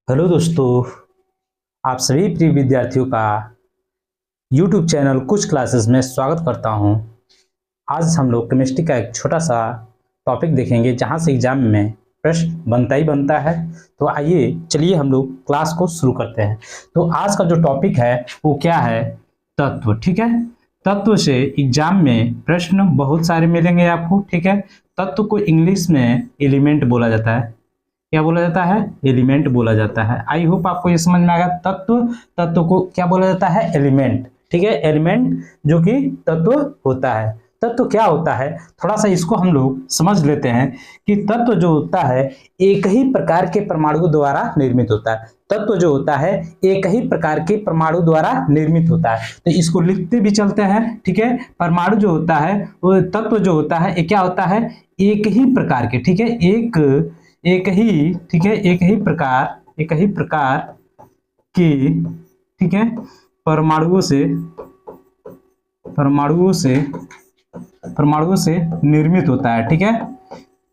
Hello दोस्तों, आप सभी प्रिय विद्यार्थियों का YouTube चैनल कुछ क्लासेस में स्वागत करता हूं। आज हम लोग केमिस्ट्री का एक छोटा सा टॉपिक देखेंगे जहां से एग्जाम में प्रश्न बनता ही बनता है। तो आइए चलिए हम लोग क्लास को शुरू करते हैं। तो आज का जो टॉपिक है वो क्या है? तत्व। ठीक है, तत्व से एग्जाम में प्रश्न बहुत सारे मिलेंगे आपको। ठीक है, तत्व को इंग्लिश में एलिमेंट बोला जाता है। क्या बोला जाता है? एलिमेंट बोला जाता है। आई होप आपको ये समझ में आएगा। तत्व को क्या बोला जाता है? एलिमेंट। ठीक है, एलिमेंट जो कि तत्व होता है। तत्व क्या होता है, थोड़ा सा इसको हम लोग समझ लेते हैं कि तत्व जो होता है एक ही प्रकार के परमाणु द्वारा निर्मित होता है। तत्व जो होता है एक ही प्रकार के परमाणु द्वारा निर्मित होता है। तो इसको लिखते भी चलते हैं। ठीक है, परमाणु जो होता है वो तत्व जो होता है ये क्या होता है? एक ही प्रकार के। ठीक है, एक ही, ठीक है, एक ही प्रकार की, ठीक है, परमाणुओं से निर्मित होता है। ठीक है,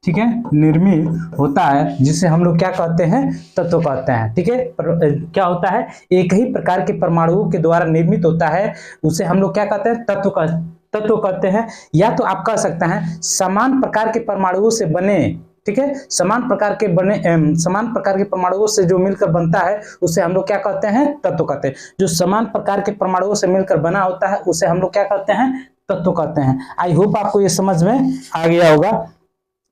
ठीक है, निर्मित होता है जिसे हम लोग क्या कहते हैं? तत्व कहते हैं। ठीक है, क्या होता है? एक ही प्रकार के परमाणुओं के द्वारा निर्मित होता है, उसे हम लोग क्या कहते हैं? तत्व कहते हैं। या तो आप कह सकते हैं समान प्रकार के परमाणुओं से बने। ठीक है, समान प्रकार के परमाणुओं से जो मिलकर बनता है उसे हम लोग क्या कहते हैं? तत्व कहते हैं। जो समान प्रकार के परमाणुओं से मिलकर बना होता है उसे हम लोग क्या कहते हैं? तत्व कहते हैं। आई होप आपको ये समझ में आ गया होगा।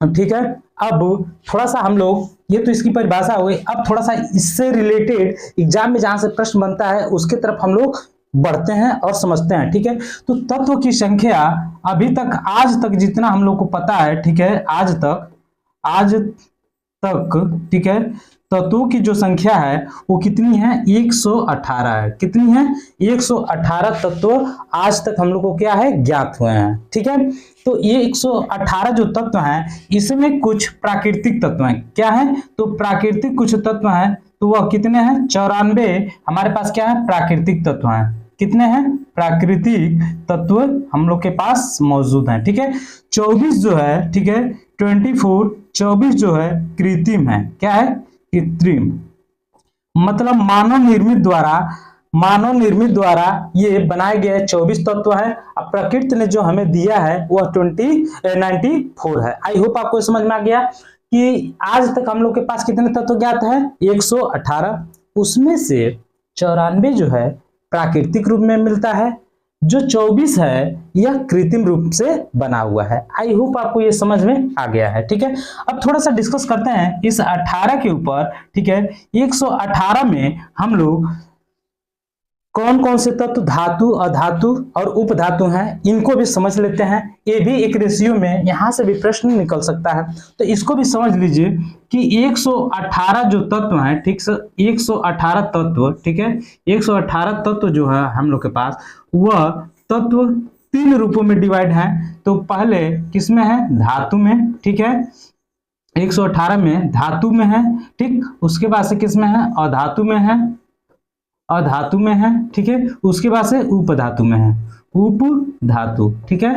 ठीक है, अब थोड़ा सा हम लोग, ये तो इसकी परिभाषा हो गई। अब थोड़ा सा इससे रिलेटेड एग्जाम में जहां से प्रश्न बनता है उसके तरफ हम लोग बढ़ते हैं और समझते हैं। ठीक है, तो तत्व की संख्या अभी तक, आज तक जितना हम लोग को पता है, ठीक है, आज तक, ठीक है, तत्वों की जो संख्या है वो कितनी है? 118 है। कितनी है? 118 तत्व आज तक हम लोग को क्या है? ज्ञात हुए हैं। ठीक है, तो ये 118 जो तत्व हैं इसमें कुछ प्राकृतिक तत्व हैं। क्या है? तो प्राकृतिक कुछ तत्व हैं। तो वह कितने हैं? 94 हमारे पास क्या है? प्राकृतिक तत्व हैं। कितने हैं? प्राकृतिक तत्व हम लोग के पास मौजूद हैं। ठीक है, 24 जो है, ठीक है, 24 जो है कृत्रिम है। क्या है? कृत्रिम। मतलब मानव निर्मित द्वारा ये बनाए गए 24 तत्व है। अब प्रकृति ने जो हमें दिया है वह 94 है। आई होप आपको समझ में आ गया कि आज तक हम लोग के पास कितने तत्व ज्ञात है? 118। उसमें से 94 जो है प्राकृतिक रूप में मिलता है, जो 24 है यह कृत्रिम रूप से बना हुआ है। आई होप आपको ये समझ में आ गया है। ठीक है, अब थोड़ा सा डिस्कस करते हैं इस 18 के ऊपर। ठीक है, 118 में हम लोग कौन कौन से तत्व धातु, अधातु और उपधातु हैं इनको भी समझ लेते हैं। ये भी एक रेशियो में यहां से भी प्रश्न निकल सकता है, तो इसको भी समझ लीजिए कि 118 जो तत्व हैं, ठीक से 118 तत्व, ठीक है, 118 तत्व जो है हम लोग के पास, वह तत्व 3 रूपों में डिवाइड है। तो पहले किसमें है? धातु में। ठीक है, 118 में धातु में है। ठीक, उसके बाद से किसमें है? अधातु में है। ठीक है, उसके बाद से उपधातु में है। उपधातु, ठीक है,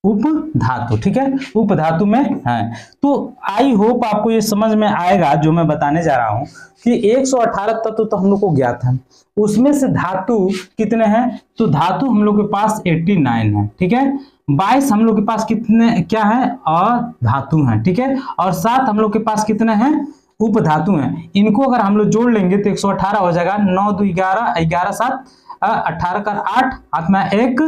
उपधातु, ठीक है, उपधातु में है। तो आई होप आपको ये समझ में आएगा जो मैं बताने जा रहा हूं कि 118 तत्व तो हम लोग को ज्ञात है। उसमें से धातु कितने हैं? तो धातु हम लोग के पास 89 है। ठीक है, 22 हम लोग के पास कितने क्या है? अधातु हैं। ठीक है, और 7 हम लोग के पास कितने हैं? उपधातु हैं। इनको अगर हम लोग जोड़ लेंगे तो 118 हो जाएगा। 9 2 11, 11 7 18 का 8, हाथ में 1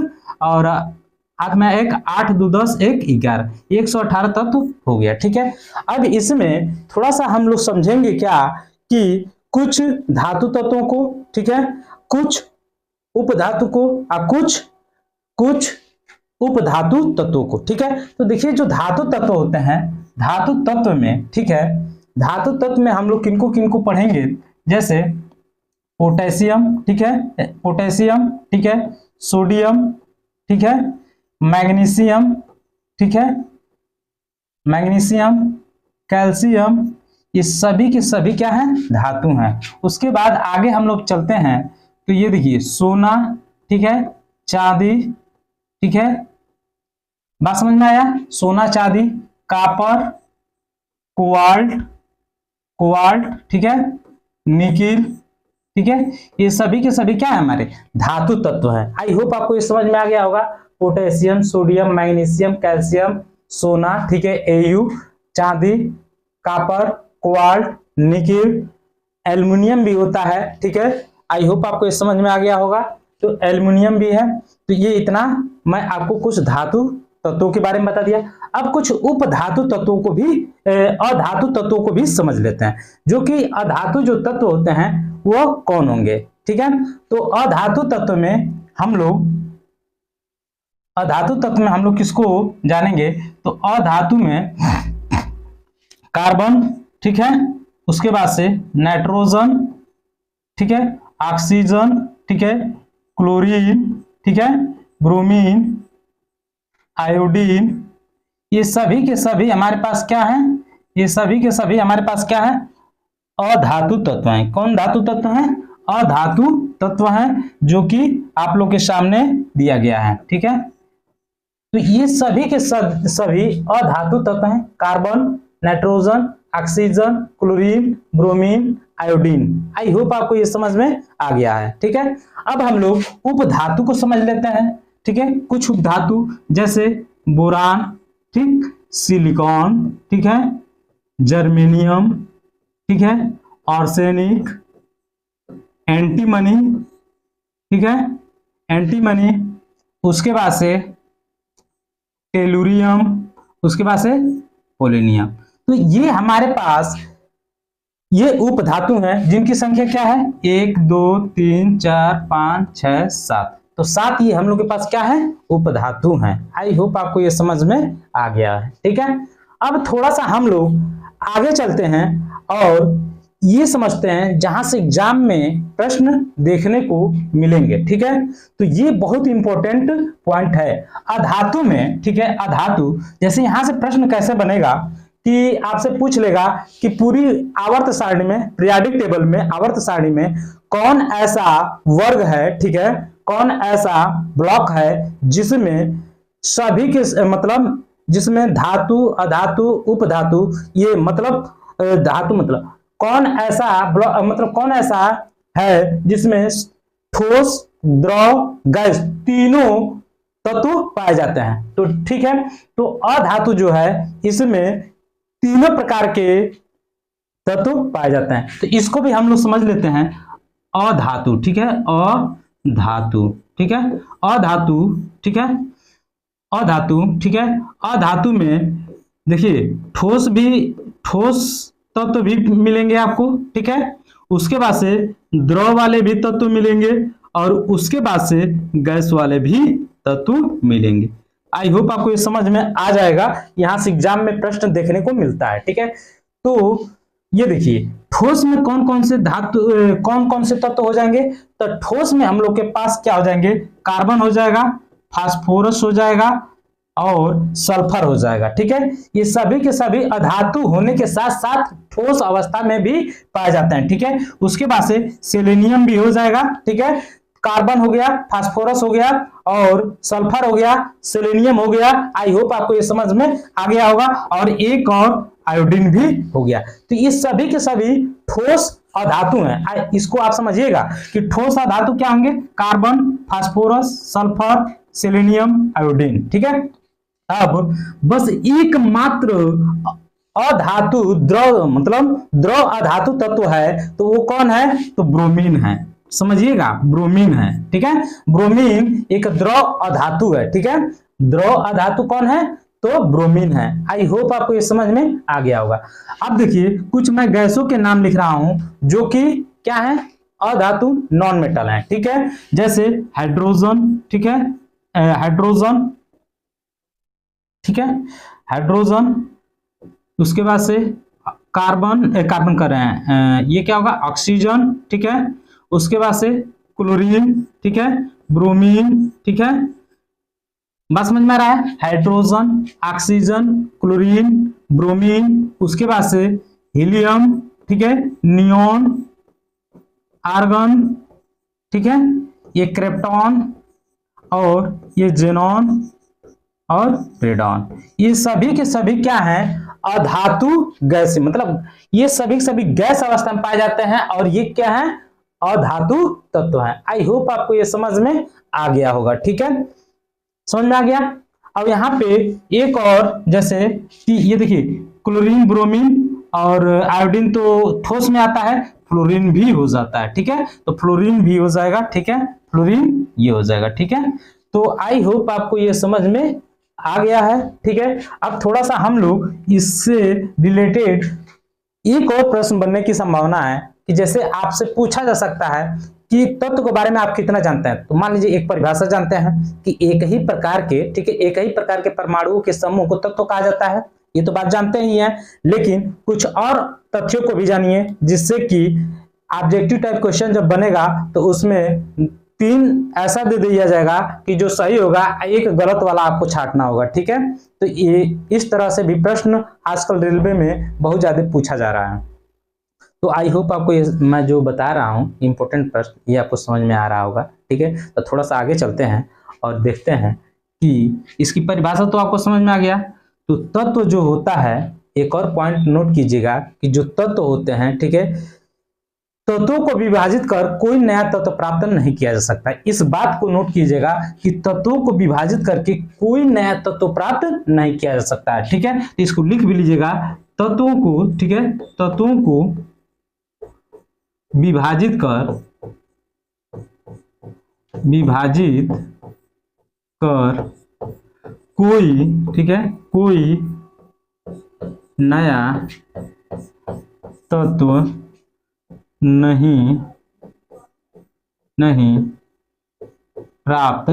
और हाथ में 1, 8 2 10 1 11, 118 तत्व हो गया। ठीक है, अब इसमें थोड़ा सा हम लोग समझेंगे क्या कि कुछ धातु तत्वों को, ठीक है, कुछ उपधातु को और कुछ उपधातु तत्वों को। ठीक है, तो देखिए जो धातु तत्व होते हैं, धातु तत्व में, ठीक है, धातु तत्व में हम लोग किनको किनको पढ़ेंगे? जैसे पोटेशियम, ठीक है, पोटेशियम, ठीक है, सोडियम, ठीक है, मैग्नीशियम, ठीक है, मैग्नीशियम, कैल्शियम, ये सभी के सभी क्या हैं? धातु हैं। उसके बाद आगे हम लोग चलते हैं तो ये देखिए सोना, ठीक है, चांदी, ठीक है, बात समझ में आया? सोना, चांदी, कापर, कोबाल्ट, ठीक है, निकिल, ठीक है, ये सभी के सभी क्या है हमारे धातु तत्व है। आई होप आपको ये समझ में आ गया होगा। पोटेशियम, सोडियम, मैग्नीशियम, कैल्शियम, सोना, ठीक है, एयू, चांदी, कॉपर, कोबाल्ट, निकिल, एल्युमिनियम भी होता है, ठीक है। आई होप आपको ये समझ में आ गया होगा। तो एल्युमिनियम भी है। तो ये इतना मैं आपको कुछ धातु तत्वों के बारे में बता दिया। अब कुछ उप धातु तत्वों को भी अधातु तत्वों को भी समझ लेते हैं, जो कि अधातु जो तत्व होते हैं वो कौन होंगे, ठीक है। तो अधातु तत्व में हम लोग किसको जानेंगे, तो अधातु में कार्बन, ठीक है, उसके बाद से नाइट्रोजन, ठीक है, ऑक्सीजन, ठीक है, क्लोरीन, ठीक है, ब्रोमीन, आयोडीन, ये सभी के सभी हमारे पास क्या है, ये सभी के सभी हमारे पास क्या है, अधातु तत्व हैं। कौन धातु तत्व हैं, अधातु तत्व हैं, जो कि आप लोग के सामने दिया गया है, ठीक है। तो ये सभी के सभी अधातु तत्व हैं, carbon, nitrogen, oxygen, chlorine, bromine, iodine. I hope आपको ये समझ में आ गया है, ठीक है। अब हम लोग उपधातु को समझ लेते हैं, ठीक है। कुछ उपधातु जैसे बोरान, ठीक, सिलिकॉन, ठीक है, जर्मेनियम, ठीक है, आर्सेनिक, एंटीमनी, ठीक है, एंटीमनी, उसके बाद से टेलुरियम, उसके बाद से पोलोनियम। तो ये हमारे पास ये उपधातु हैं, जिनकी संख्या क्या है, 1 2 3 4 5 6 7। तो 7 ये हम लोग के पास क्या है, उपधातु हैं। आई होप आपको ये समझ में आ गया है, ठीक है। अब थोड़ा सा हम लोग आगे चलते हैं और ये समझते हैं जहां से एग्जाम में प्रश्न देखने को मिलेंगे, ठीक है। तो ये बहुत इंपॉर्टेंट पॉइंट है अधातु में, ठीक है। अधातु जैसे यहां से प्रश्न कैसे बनेगा कि आपसे पूछ लेगा कि पूरी आवर्त सारणी में, पीरियोडिक टेबल में, आवर्त सारणी में कौन ऐसा वर्ग है, ठीक है, कौन ऐसा ब्लॉक है जिसमें सभी के मतलब जिसमें धातु, अधातु, उपधातु, ये मतलब धातु मतलब कौन ऐसा मतलब कौन ऐसा है जिसमें ठोस, द्रव, गैस तीनों तत्व पाए जाते हैं। तो ठीक है, तो अधातु जो है इसमें तीनों प्रकार के तत्व पाए जाते हैं। तो इसको भी हम लोग समझ लेते हैं, अधातु, ठीक है, अधातु, ठीक है, अधातु, ठीक है, अधातु, ठीक है। अधातु में देखिए ठोस तत्व भी मिलेंगे आपको, ठीक है, उसके बाद से द्रव वाले भी तत्व मिलेंगे और उसके बाद से गैस वाले भी तत्व मिलेंगे। आई होप आपको ये समझ में आ जाएगा, यहां से एग्जाम में प्रश्न देखने को मिलता है, ठीक है। तो ये देखिए ठोस में कौन कौन से धातु, कौन कौन से तत्व हो जाएंगे, तो ठोस में हम लोग के पास क्या हो जाएंगे, कार्बन हो जाएगा, फास्फोरस हो जाएगा और सल्फर हो जाएगा, ठीक है। ये सभी के सभी अधातु होने के साथ साथ ठोस अवस्था में भी पाए जाते हैं, ठीक है। उसके बाद से सेलेनियम भी हो जाएगा, ठीक है, कार्बन हो गया, फास्फोरस हो गया और सल्फर हो गया, सेलेनियम हो गया। आई होप आपको ये समझ में आ गया होगा। और एक और आयोडीन भी हो गया। तो ये सभी के सभी ठोस अधातु हैं। इसको आप समझिएगा कि ठोस अधातु क्या होंगे, carbon, phosphorus, sulphur, selenium, iodine, ठीक है। अब बस एकमात्र अधातु द्रव मतलब द्रव अधातु तत्व है, तो वो कौन है, तो ब्रोमीन है। समझिएगा, ब्रोमीन है, ठीक है। ब्रोमीन एक द्रव अधातु है, ठीक है। द्रव अधातु कौन है, तो ब्रोमीन है। आई होप आपको ये समझ में आ गया होगा। अब देखिए कुछ मैं गैसों के नाम लिख रहा हूं जो कि क्या है, अधातु नॉन मेटल है, ठीक है। जैसे हाइड्रोजन, ठीक है, हाइड्रोजन, ठीक है, हाइड्रोजन, उसके बाद से कार्बन कर रहे हैं, ये क्या होगा, ऑक्सीजन, ठीक है, उसके बाद से क्लोरीन, ठीक है, ब्रोमीन, ठीक है। बात समझ में आ रहा है, हाइड्रोजन, ऑक्सीजन, क्लोरीन, ब्रोमीन, उसके बाद से हीलियम, ठीक है, नियोन, आर्गन, ठीक है, ये क्रिप्टॉन और ये जेनॉन और रेडॉन। ये सभी के सभी क्या हैं, अधातु गैस, मतलब ये सभी गैस अवस्था में पाए जाते हैं और ये क्या है, अधातु तत्व है। आई होप आपको ये समझ में आ गया होगा, ठीक है, समझ में आ गया। अब यहाँ पे एक और, जैसे कि ये देखिए क्लोरीन, ब्रोमीन और आयोडीन तो ठोस में आता है, फ्लोरीन भी हो जाता है, ठीक है, तो फ्लोरीन भी हो जाएगा, ठीक है, फ्लोरीन ये हो जाएगा, ठीक है। तो आई होप आपको ये समझ में आ गया है, ठीक है। अब थोड़ा सा हम लोग इससे रिलेटेड एक और प्रश्न बनने की संभावना है कि जैसे आपसे पूछा जा सकता है कि तत्व के बारे में आप कितना जानते हैं। तो मान लीजिए एक परिभाषा जानते हैं कि एक ही प्रकार के, ठीक है, एक ही प्रकार के परमाणुओं के समूह को तत्व कहा जाता है, ये तो बात जानते ही हैं, लेकिन कुछ और तथ्यों को भी जानिए जिससे कि ऑब्जेक्टिव टाइप क्वेश्चन जब बनेगा तो उसमें 3 ऐसा दे दिया जाएगा कि जो सही होगा, एक गलत वाला आपको छांटना होगा, ठीक है। तो ये इस तरह से भी प्रश्न आजकल रेलवे में बहुत ज्यादा पूछा जा रहा है। तो आई होप आपको ये मैं जो बता रहा हूँ इंपॉर्टेंट प्रश्न ये आपको समझ में आ रहा होगा, ठीक है। तो थोड़ा सा आगे चलते हैं और देखते हैं कि इसकी परिभाषा तो आपको समझ में आ गया। तो तत्व जो होता है, एक और पॉइंट नोट कीजिएगा कि जो तत्व होते हैं, ठीक है, तत्वों को विभाजित कर कोई नया तत्व प्राप्त नहीं किया जा सकता। इस बात को नोट कीजिएगा कि तत्वों को विभाजित करके कोई नया तत्व प्राप्त नहीं किया जा सकता है, ठीक है। तो इसको लिख भी लीजिएगा, तत्वों को, ठीक है, तत्वों को विभाजित कर कोई, ठीक है, कोई नया तत्व नहीं प्राप्त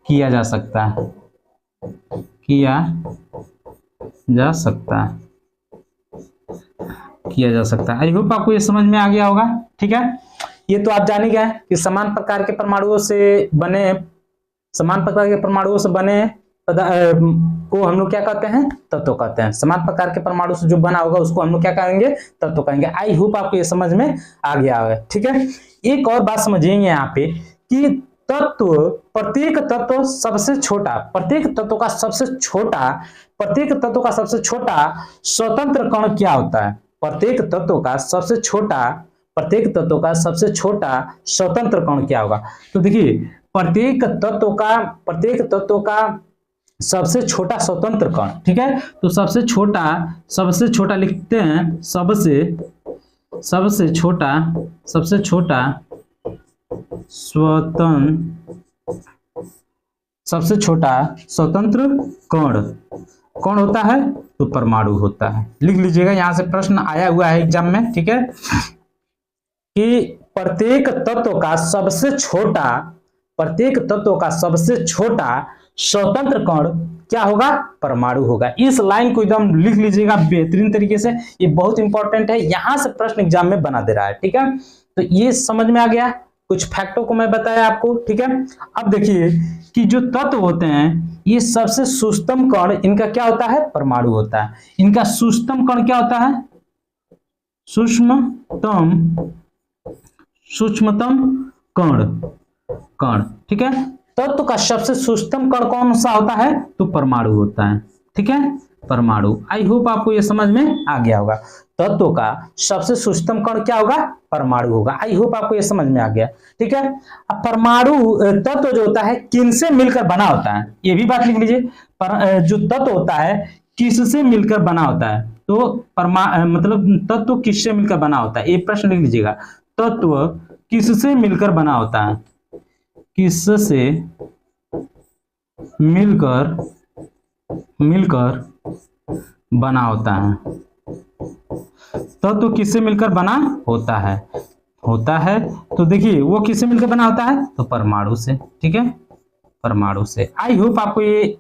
किया जा सकता, किया जा सकता। आई होप आपको ये समझ में आ गया होगा, ठीक है। ये तो आप जान ही गए कि समान प्रकार के परमाणुओं से बने को हम लोग क्या कहते हैं, तत्व कहते हैं। समान प्रकार के परमाणु से जो बना होगा उसको हम लोग क्या कहेंगे, तत्व कहेंगे। आई होप आपको ये समझ में आ गया होगा, ठीक है। एक और बात समझिएंगे यहाँ पे कि प्रत्येक तत्व सबसे छोटा, प्रत्येक तत्व का सबसे छोटा स्वतंत्र कण क्या होता है। प्रत्येक तत्व का सबसे छोटा स्वतंत्र कण क्या होगा। तो देखिए प्रत्येक तत्व का सबसे छोटा स्वतंत्र कण, ठीक है। तो सबसे छोटा लिखते हैं, सबसे छोटा स्वतंत्र कण होता है तो परमाणु होता है। लिख लीजिएगा, यहां से प्रश्न आया हुआ है एग्जाम में, ठीक है, कि प्रत्येक तत्व का सबसे छोटा स्वतंत्र कण क्या होगा, परमाणु होगा। इस लाइन को एकदम लिख लीजिएगा बेहतरीन तरीके से, ये बहुत इंपॉर्टेंट है, यहां से प्रश्न एग्जाम में बना दे रहा है, ठीक है। तो ये समझ में आ गया, कुछ फैक्टों को मैं बताया आपको, ठीक है। अब देखिए कि जो तत्व होते हैं ये सबसे सूक्ष्म कण इनका क्या होता है, परमाणु होता है। इनका सूक्ष्म कण क्या होता है, सूक्ष्मतम कण, ठीक है। तत्व का सबसे सूक्ष्म कण कौन सा होता है, तो परमाणु होता है, ठीक है, परमाणु। आई होप आपको ये समझ में आ गया होगा। तत्व का सबसे सूक्ष्म कण क्या होगा, परमाणु होगा। आई होप आपको ये समझ में आ गया, ठीक है। अब परमाणु तत्व जो होता है किनसे मिलकर बना होता है, ये भी बात लिख लीजिए। जो तत्व होता है किससे मिलकर बना होता है, तो मतलब तत्व किससे मिलकर बना होता है, ये प्रश्न लिख लीजिएगा। तत्व किससे मिलकर बना होता है, किससे मिलकर बना होता है। तत्व किससे मिलकर बना होता है तो देखिए वो किससे मिलकर बना होता है, तो परमाणु से, ठीक है, परमाणु से। आई होप आपको ये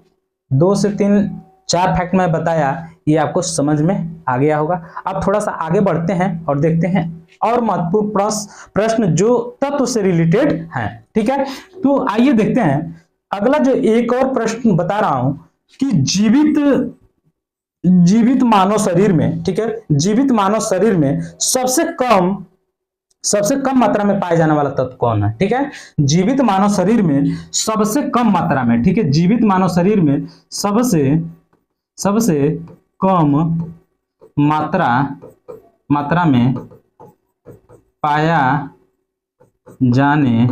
2 से 3 4 फैक्ट मैं बताया, ये आपको समझ में आ गया होगा। अब थोड़ा सा आगे बढ़ते हैं और देखते हैं और महत्वपूर्ण प्रश्न जो तत्व से रिलेटेड हैं, ठीक है। तो आइए देखते हैं अगला जो एक और प्रश्न बता रहा हूं कि जीवित मानव शरीर में, ठीक है, जीवित मानव शरीर में सबसे कम मात्रा में पाए जाने वाला तत्व कौन है, ठीक है। जीवित मानव शरीर में सबसे कम मात्रा में, ठीक है, जीवित मानव शरीर में सबसे कम मात्रा में पाया जाने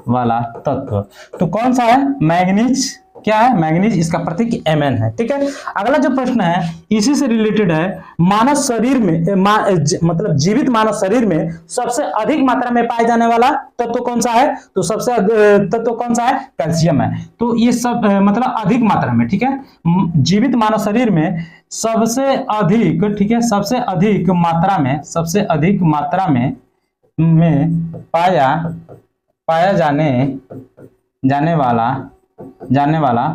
वाला तत्व। तो कौन सा है? मैग्नीज। क्या है? मैग्नीज। इसका प्रतीक Mn है। ठीक है। अगला जो प्रश्न है इसी से रिलेटेड है। मानव शरीर में मतलब जीवित मानव शरीर में सबसे अधिक मात्रा में पाए जाने वाला तत्व कौन सा है? तो सबसे तत्व कौन सा है? कैल्शियम है। तो ये सब मतलब अधिक मात्रा में, ठीक है, जीवित मानव शरीर में सबसे अधिक, ठीक है, सबसे अधिक मात्रा में पाया जाने वाला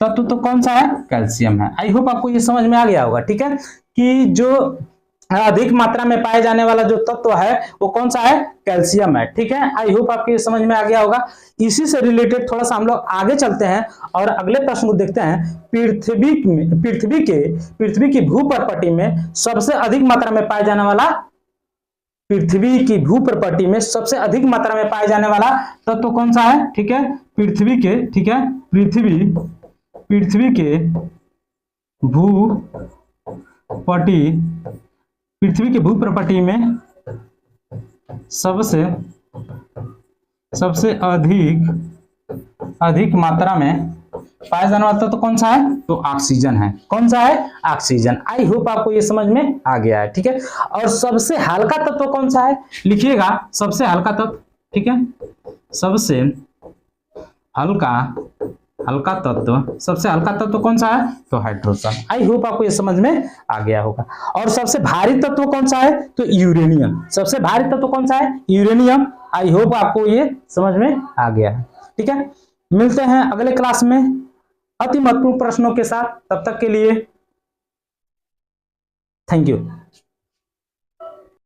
तत्व तो कौन सा है? कैल्शियम है। आई होप आपको ये समझ में आ गया होगा। ठीक है, कि जो अधिक मात्रा में पाए जाने वाला जो तत्व है वो कौन सा है? कैल्शियम है। ठीक है, आई होप आपको ये समझ में आ गया होगा। इसी से रिलेटेड थोड़ा सा हम लोग आगे चलते हैं और अगले प्रश्न को देखते हैं। पृथ्वी की भूप्रपटी में सबसे अधिक मात्रा में पाए जाने वाला, पृथ्वी की भूप्रपटी में सबसे अधिक मात्रा में पाए जाने वाला तत्व कौन सा है? ठीक है, पृथ्वी के भूप्रपटी में सबसे अधिक मात्रा में पाया जाने वाला तत्व कौन सा है? तो ऑक्सीजन है। कौन सा है? ऑक्सीजन। आई होप आपको ये समझ में आ गया है। ठीक है, और सबसे हल्का तत्व कौन सा है? लिखिएगा, सबसे हल्का तत्व। ठीक है, सबसे हल्का तत्व कौन सा है? तो हाइड्रोजन। आई होप आपको ये समझ में आ गया होगा। और सबसे भारी तत्व कौन सा है? तो यूरेनियम। सबसे भारी तत्व कौन सा है? यूरेनियम। आई होप आपको ये समझ में आ गया है। ठीक है, मिलते हैं अगले क्लास में अति महत्वपूर्ण प्रश्नों के साथ। तब तक के लिए थैंक यू।